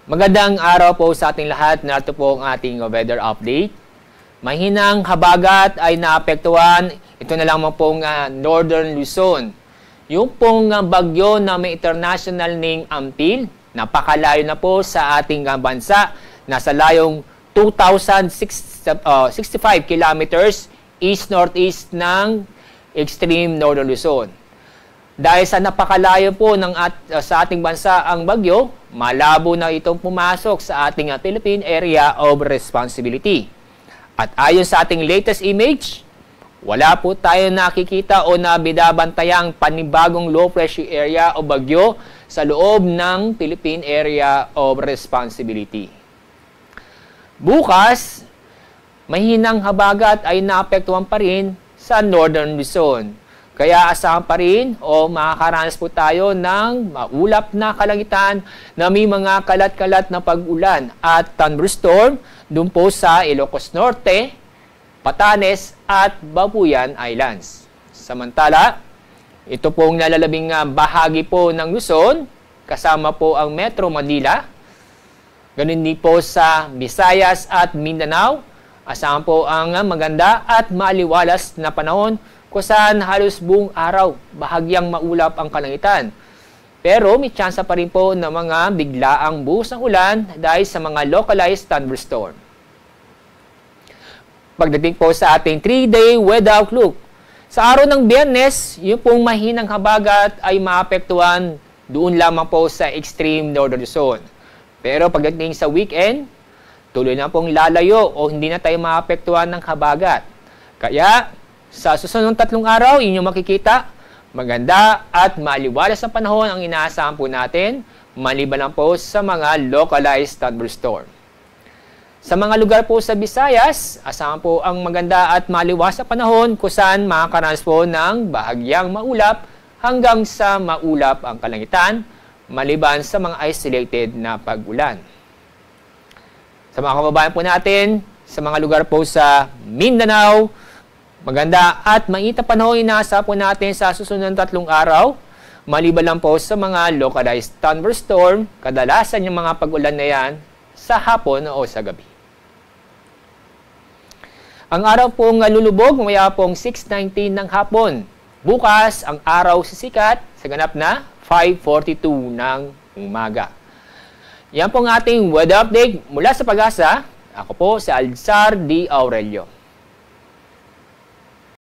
Magandang araw po sa ating lahat. Narito po ang ating weather update. Mahinang habagat ay naapektuhan. Ito na lamang pong Northern Luzon. Yung pong bagyo na may international name Ampil, napakalayo na po sa ating bansa. Nasa layong 2,065 kilometers east-northeast ng extreme Northern Luzon. Dahil sa napakalayo po sa ating bansa ang bagyo, malabo na itong pumasok sa ating Philippine Area of Responsibility. At ayon sa ating latest image, wala po tayo nakikita o nabidabantayang panibagong low pressure area o bagyo sa loob ng Philippine Area of Responsibility. Bukas, mahinang habagat ay naapektuhan pa rin sa Northern Luzon. Kaya asahan pa rin o makakaranas po tayo ng maulap na kalangitan na may mga kalat-kalat na pag-ulan at thunderstorm doon po sa Ilocos Norte, Batanes at Babuyan Islands. Samantala, ito pong nalalabing bahagi po ng Luzon, kasama po ang Metro Manila, ganun din po sa Visayas at Mindanao, asahan po ang maganda at maaliwalas na panahon kung saan halos buong araw bahagyang maulap ang kalangitan. Pero may tsansa pa rin po ng mga biglaang buhos ng ulan dahil sa mga localized thunderstorm. Pagdating po sa ating 3-day weather outlook, sa araw ng Biyernes, yung pong mahinang habagat ay maapektuhan doon lamang po sa extreme Northern Luzon. Pero pagdating sa weekend, tuloy na pong lalayo o hindi na tayo maapektuhan ng habagat. Kaya, sa susunod 3 araw, inyong makikita, maganda at maliwalas na panahon ang inaasahan po natin, maliban lang po sa mga localized thunderstorm. Sa mga lugar po sa Visayas, asahan po ang maganda at maliwalas na panahon kung saan makakaranas po ng bahagyang maulap hanggang sa maulap ang kalangitan, maliban sa mga isolated na pag-ulan. Sa mga kababayan po natin, sa mga lugar po sa Mindanao, maganda at mainit na panahon inaasahan po natin sa susunod 3 araw. Maliban lang po sa mga localized thunderstorm, kadalasan yung mga pag-ulan na yan sa hapon o sa gabi. Ang araw pong lulubog, mamaya pong 6:19 ng hapon. Bukas, ang araw sisikat sa ganap na 5:42 ng umaga. Yan pong ating weather update mula sa Pag-asa. Ako po si Alzar D. Aurelio.